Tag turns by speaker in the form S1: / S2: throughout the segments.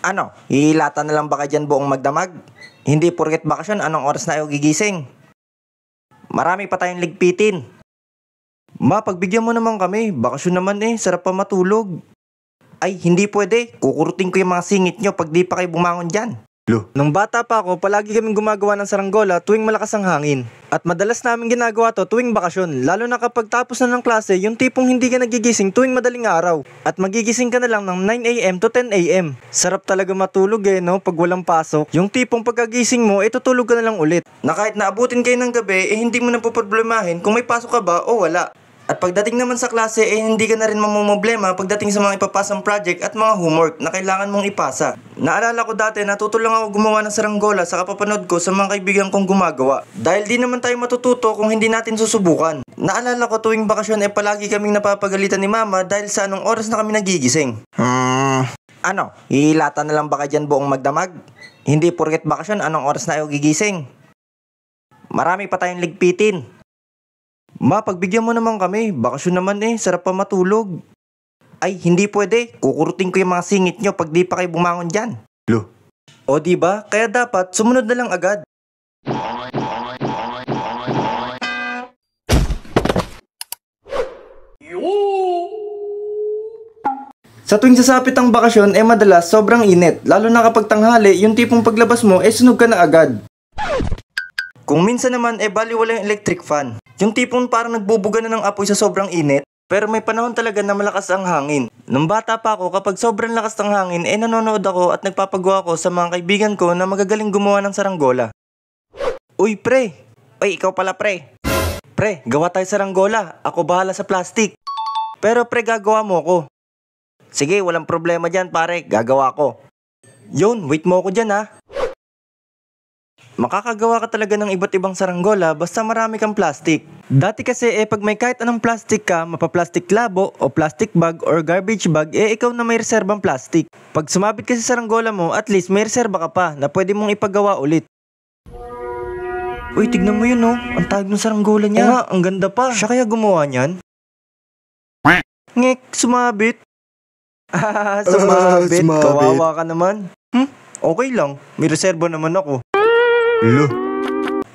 S1: Ano, hihilata na lang ba ka dyan buong magdamag? Hindi porket bakasyon, anong oras na ayaw gigising? Marami pa tayong ligpitin. Ma, pagbigyan mo naman kami. Bakasyon naman sarap pa matulog. Ay, hindi pwede. Kukurutin ko yung mga singit nyo pag di pa kayo bumangon dyan.
S2: Nung bata pa ako, palagi kaming gumagawa ng saranggola tuwing malakas ang hangin. At madalas namin ginagawa to tuwing bakasyon, lalo na kapag tapos na ng klase, yung tipong hindi ka nagigising tuwing madaling araw. At magigising ka na lang ng 9 AM to 10 AM. Sarap talaga matulog no, pag walang pasok. Yung tipong pagkagising mo, tutulog ka na lang ulit.
S1: Na kahit naabutin kayo ng gabi, hindi mo na poproblemahin kung may pasok ka ba o wala. At pagdating naman sa klase, hindi ka na rin mamumblema pagdating sa mga ipapasang project at mga homework na kailangan mong ipasa. Naalala ko dati, natuto lang ako gumawa ng saranggola sa kapapanood ko sa mga kaibigan kong gumagawa. Dahil di naman tayo matututo kung hindi natin susubukan. Naalala ko tuwing bakasyon palagi kaming napapagalitan ni mama dahil sa anong oras na kami nagigising. Ano, hihilata na lang ba ka dyan buong magdamag? Hindi porket bakasyon, anong oras na ayaw gigising? Marami pa tayong ligpitin. Ma, pagbigyan mo naman kami. Bakasyon naman sarap pa matulog. Ay, hindi pwede. Kukurutin ko yung mga singit nyo pag di pa kayo bumangon dyan. O diba? Kaya dapat sumunod na lang agad. Sa tuwing sasapit ang bakasyon madalas sobrang init. Lalo na kapag tanghali, yung tipong paglabas mo sunog ka na agad. Kung minsan naman baliwala yung electric fan. Yung tipong parang nagbubuga na ng apoy sa sobrang init. Pero may panahon talaga na malakas ang hangin. Nung bata pa ako, kapag sobrang lakas ng hangin, nanonood ako at nagpapagawa ko sa mga kaibigan ko na magagaling gumawa ng saranggola. Uy, pre! Uy, ikaw pala, pre! Pre, gawa tayo saranggola. Ako bahala sa plastic. Pero pre, gagawa mo ko. Sige, walang problema dyan, pare. Gagawa ko. Yun, wait mo ako dyan, ha? Makakagawa ka talaga ng iba't ibang saranggola basta marami kang plastic. Dati kasi pag may kahit anong plastic ka, mapaplastic labo o plastic bag or garbage bag, ikaw na may reserbang plastic. Pag sumabit ka sa saranggola mo, at least may reserba ka pa na pwede mong ipagawa ulit. Uy, tignan mo yun ang tag ng saranggola niya. Oo nga, ang ganda pa. Siya kaya gumawa niyan? Ngek, sumabit. Sumabit. Kawawa ka naman. Okay lang, may reserba naman ako.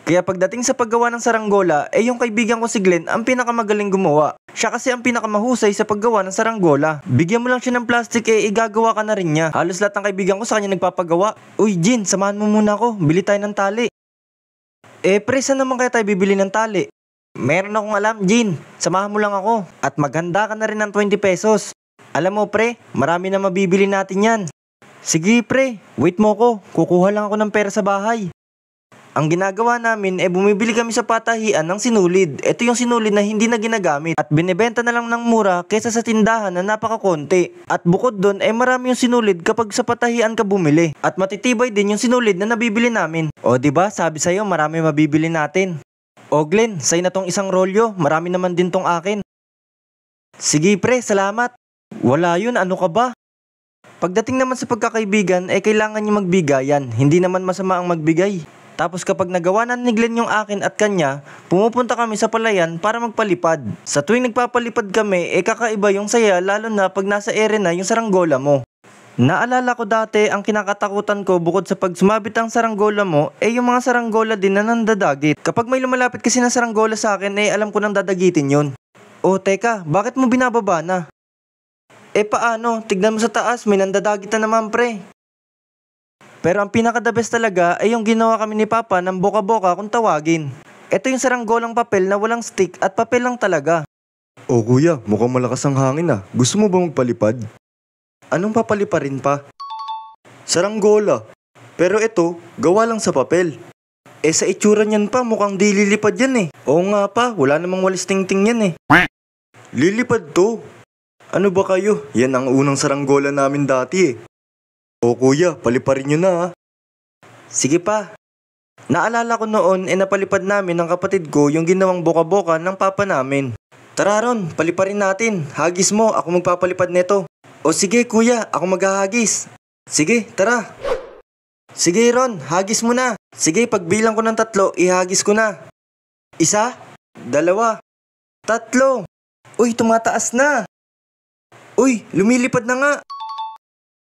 S1: Kaya pagdating sa paggawa ng saranggola, yung kaibigan ko si Glenn ang pinakamagaling gumawa. Siya kasi ang pinakamahusay sa paggawa ng saranggola. Bigyan mo lang siya ng plastic igagawa ka na rin niya. Halos lahat ng kaibigan ko sa kanya nagpapagawa. Uy, Jin, samahan mo muna ako. Bili tayo ng tali. Pre, saan naman kaya tayo bibili ng tali? Meron akong alam, Jin. Samahan mo lang ako. At maghanda ka na rin ng 20 pesos. Alam mo, pre, marami na mabibili natin yan. Sige, pre. Wait mo ko. Kukuha lang ako ng pera sa bahay. Ang ginagawa namin bumibili kami sa patahian ng sinulid. Ito yung sinulid na hindi na ginagamit at binebenta na lang ng mura kaysa sa tindahan na napakakonti. At bukod doon marami yung sinulid kapag sa patahian ka bumili. At matitibay din yung sinulid na nabibili namin. O diba, sabi sa'yo marami mabibili natin. O Glenn, sa'yo na tong isang rolyo, marami naman din tong akin. Sige pre, salamat. Wala yun, ano ka ba? Pagdating naman sa pagkakaibigan kailangan nyo magbigayan. Hindi naman masama ang magbigay. Tapos kapag nagawa na ni Glenn yung akin at kanya, pumupunta kami sa palayan para magpalipad. Sa tuwing nagpapalipad kami, kakaiba yung saya lalo na pag nasa ere na yung saranggola mo. Naalala ko dati, ang kinakatakutan ko bukod sa pag sumabit ang saranggola mo, yung mga saranggola din na nandadagit. Kapag may lumalapit kasi na saranggola sa akin, alam ko nang dadagitin yun. O teka, bakit mo binababa na? Paano? Tignan mo sa taas, may nandadagit na naman pre. Pero ang pinaka-the best talaga yung ginawa kami ni Papa ng boka-boka kung tawagin. Ito yung saranggolang papel na walang stick at papel lang talaga.
S2: O kuya, mukhang malakas ang hangin Gusto mo ba magpalipad?
S1: Anong papaliparin pa?
S2: Saranggola. Pero ito, gawa lang sa papel.
S1: Sa itsura niyan pa, mukhang di lilipad yan
S2: Oo nga pa, wala namang walis tingting yan Lilipad to. Ano ba kayo? Yan ang unang saranggola namin dati O kuya, paliparin nyo na
S1: Sige pa. Naalala ko noon napalipad namin ng kapatid ko yung ginawang boka-boka ng papa namin. Tara Ron, paliparin natin. Hagis mo, ako magpapalipad nito. O sige kuya, ako maghahagis. Sige, tara. Sige Ron, hagis mo na. Sige, pagbilang ko ng 3, ihagis ko na. 1, 2, 3. Uy, tumataas na. Uy, lumilipad na nga.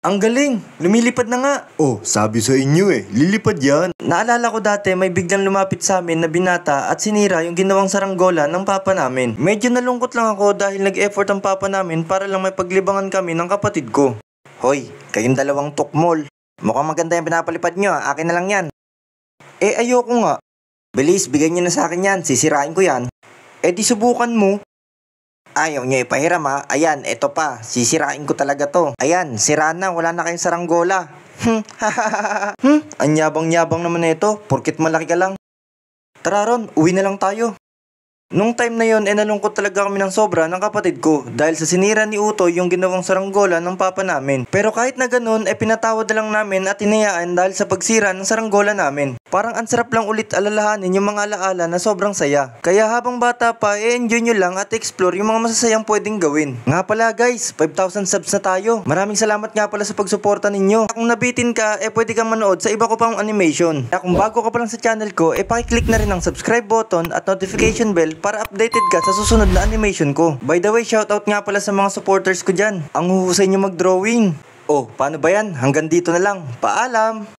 S1: Ang galing! Lumilipad na nga!
S3: Oh, sabi sa inyo lilipad yan.
S1: Naalala ko dati may biglang lumapit sa amin na binata at sinira yung ginawang saranggola ng papa namin. Medyo nalungkot lang ako dahil nag-effort ang papa namin para lang may paglibangan kami ng kapatid ko. Hoy, kayong dalawang tukmol. Mukhang maganda yung pinapalipad nyo, akin na lang yan. Ayoko nga. Bilis, bigay nyo na sa akin yan, sisirain ko yan. Di subukan mo. Ayaw nyo ipahiram ha. Ayan, eto pa. Sisirain ko talaga to. Ayan, sira na. Wala na kayong saranggola. Ang yabang-yabang naman na ito. Porkit malaki ka lang. Tara Ron, uwi na lang tayo. Nung time na yon nalungkot talaga kami ng sobra ng kapatid ko dahil sa sinira ni Utoy yung ginawang saranggola ng papa namin. Pero kahit na ganun pinatawad na lang namin at hinayaan dahil sa pagsira ng saranggola namin. Parang ang sarap lang ulit alalahanin yung mga alaala na sobrang saya. Kaya habang bata pa enjoy nyo lang at explore yung mga masasayang pwedeng gawin. Nga pala guys, 5,000 subs na tayo. Maraming salamat nga pala sa pagsuporta ninyo. Kung nabitin ka pwede kang manood sa iba ko pang animation. Kaya kung bago ka pa lang sa channel ko pakiclick na rin ang subscribe button at notification bell para updated ka sa susunod na animation ko. By the way, shoutout nga pala sa mga supporters ko dyan. Ang huhusay nyo mag-drawing. Oh, paano ba yan? Hanggang dito na lang. Paalam!